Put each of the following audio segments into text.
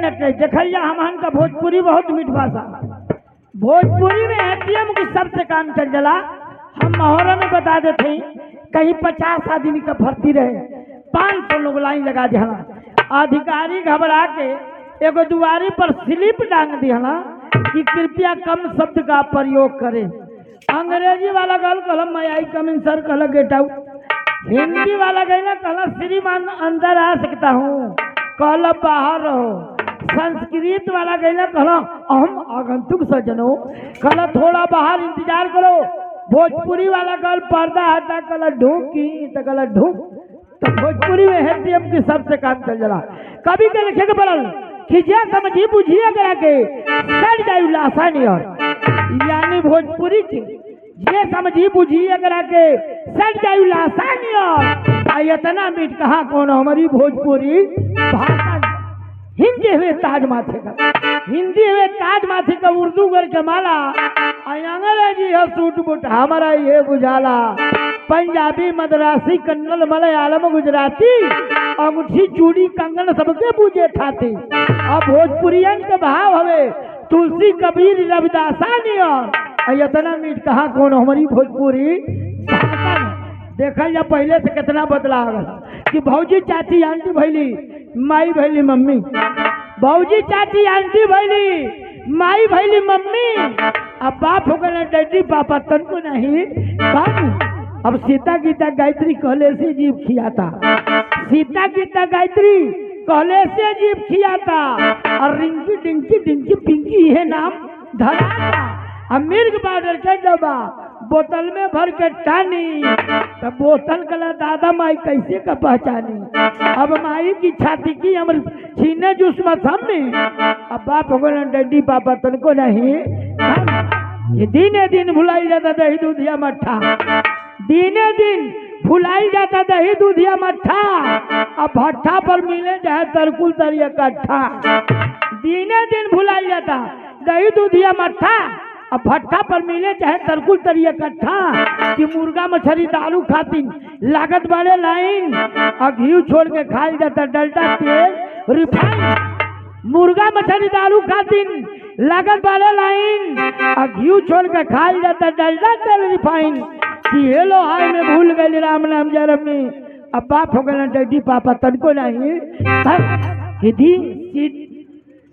Minute नहीं देखिए हमान का भोजपुरी बहुत मीठ भाषा। भोजपुरी में एटीएम की सबसे काम चल जला। हम मोहरा में बता देते कहीं 50 आदमी का भर्ती रहे 500 लोग लाइन लगा दिया। अधिकारी घबरा के एगो दुआरी पर स्लिप टांग दिया कि कृपया कम शब्द का प्रयोग करें। अंग्रेजी वाला गल कहल मैं आई कम इन सर कहल गेट आउट। हिंदी वाला कहना कहल श्रीमान अंदर आ सकता हूँ कहल बाहर रहो। संस्कृत वाला कहना कहल अहम आगंतुक सज्जनों कहल थोड़ा बाहर इंतजार करो। भोजपुरी वाला कल पर्दा हटा कल ढूंढी तो कल ढूंढ। तो भोजपुरी में एटीएम की सबसे काम चल जला। कभी के लिखे के पड़ल कि जे समझी बुझिए करा के सड़ जाए आसानी और यानी भोजपुरी के जे समझी बुझिए करा के सड़ जाए आसानी और इतना मीठ कहा कौन हमारी भोजपुरी भाषा। हिंदी हुए ताज माथे का हिंदी हुए ताज माथे का उर्दू कर के माला अंग्रेजी है सूट बूट हमारा ये बुझाला। पंजाबी मद्रासी कन्नड़ मलयालम गुजराती अंगूठी चूड़ी कंगन सबके पूजे ठाती। अब भोजपुरियन के भाव हवे तुलसी कबीर रविदासानी और इतना मीठ कहा कौन हमारी भोजपुरी भाषा। देखल जा पहले से कितना बदला गया कि भौजी चाची आंटी भैली माई भैली मम्मी। भौजी चाची आंटी भैली माई भैली मम्मी। अब बाप हो गए डैडी पापा तन को नहीं बाबू। अब सीता गीता गायत्री कहले से जीव खियाता। सीता गीता गायत्री कहले से जीव खियाता और रिंकी डिंकी डिंकी पिंकी है नाम धराता। अब मिर्ग पाउडर के डब्बा बोतल में भर के टानी तो बोतल कला दादा माई कैसे का पहचानी। अब माई की छाती की अमर छीने जूस मत में। अब बाप हो गए डैडी पापा तन को नहीं। ये दिने दिन भुलाई जाता दही दूधिया मट्ठा। दिने दिन भुलाई जाता दही दूधिया मट्ठा। अब भट्ठा पर मिले चाहे तरकुल तरिया कट्ठा। दिने दिन भुलाई जाता दही दूधिया मट्ठा। अब भट्ठा पर मिले चाहे तरकुल तरिया कट्ठा कि मुर्गा मछली दारू खाती लागत वाले लाइन और घी छोड़ के खाई जाता डल्टा तेल रिफाइन। मुर्गा मछली दारू खाती लागत वाले लाइन और घी छोड़ के खाई जाता डल्टा तेल रिफाइन। कि हेलो हाय में भूल गए राम नाम जरम में। अब बाप हो गए डैडी पापा तनको नहीं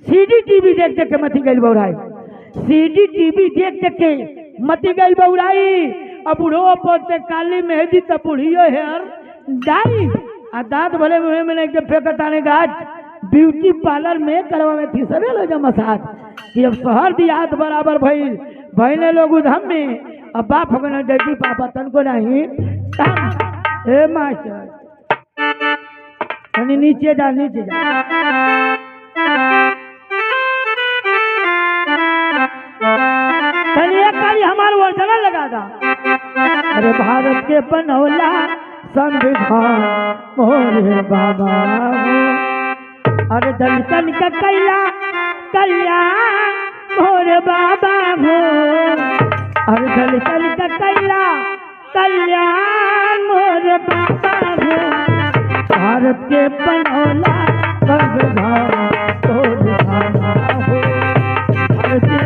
सीडी टीवी देख देख के मती गई बौराई। सीडी टीवी देख देख के मती गई बौराई। अब बुढ़ो पोते काली मेहंदी तो बुढ़ियो हेयर डाई आ दांत भले मुँह में नहीं फेंकताने गाज। ब्यूटी पार्लर में करवा में थी सरे लो मसाज कि अब शहर दियात बराबर भइल भइले लोग उधम में। अब बाप हो गए डैडी पापा तन को नहीं ए मास्टर नीचे जा नीचे जा। हमारे वर्षना लगा था। अरे भारत के बनौला संविधान मोरे बाबा अरे दलितन का कैला कल्याण मोरे बाबा हो। अरे दलितन का कैला कल्याण मोरे बाबा हो। भारत के बनौला संविधान मोरे बाबा हो। भारत के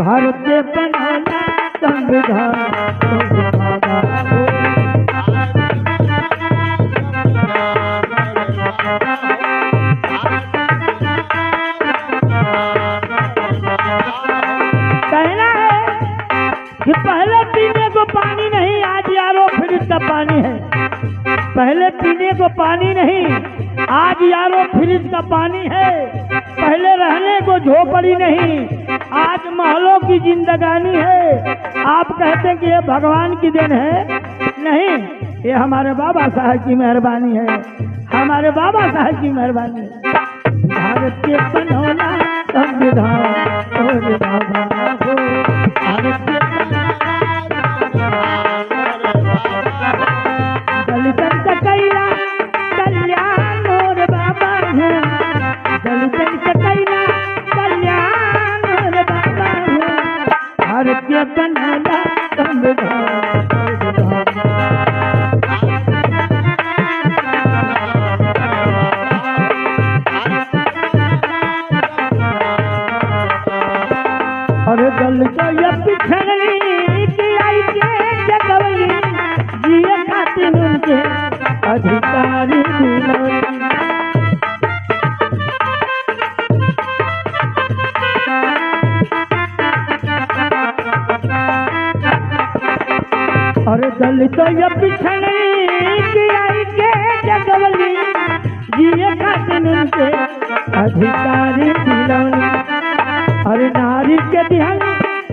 भारत के बनौला संविधान कहना है कि पहले पीने को पानी नहीं आज यारो फ्रिज का पानी है। पहले पीने को पानी नहीं आज यारो फ्रिज का पानी है। पहले रहने को झोपड़ी नहीं आज महलों की जिंदगानी है। आप कहते कि ये भगवान की देन है नहीं ये हमारे बाबा साहब की मेहरबानी है। हमारे बाबा साहब की मेहरबानी है। भारत के बनौला संविधान और बाबा हो। भारत के दलितन का कैला के अधिकारी दिलौनी। और दलित या पिछड़ी की आई के जगवली जिए खातिर उनके अधिकारी दिलौनी। और नारी के दिहल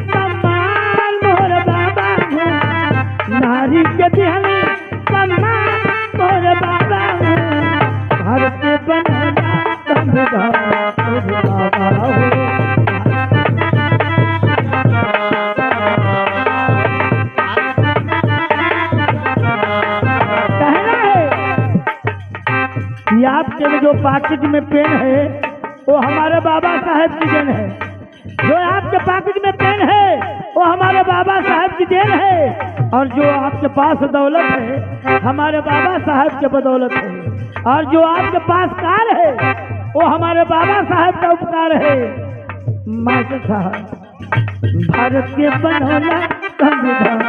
सम्मान मोर बाबा हो, नारी के दिहल सम्मान मोर बाबा हो, घर के बनला संविधान बाबा हो। आपके जो पाकिट में पेन है वो हमारे बाबा साहब की देन है, जो आपके पाकिट में पेन है वो हमारे बाबा साहब की देन है, और जो आपके पास दौलत है हमारे बाबा साहब के बदौलत है, और जो आपके पास कार है वो हमारे बाबा साहब का उपकार है। मास्टर साहब भारत के बनौला संविधान।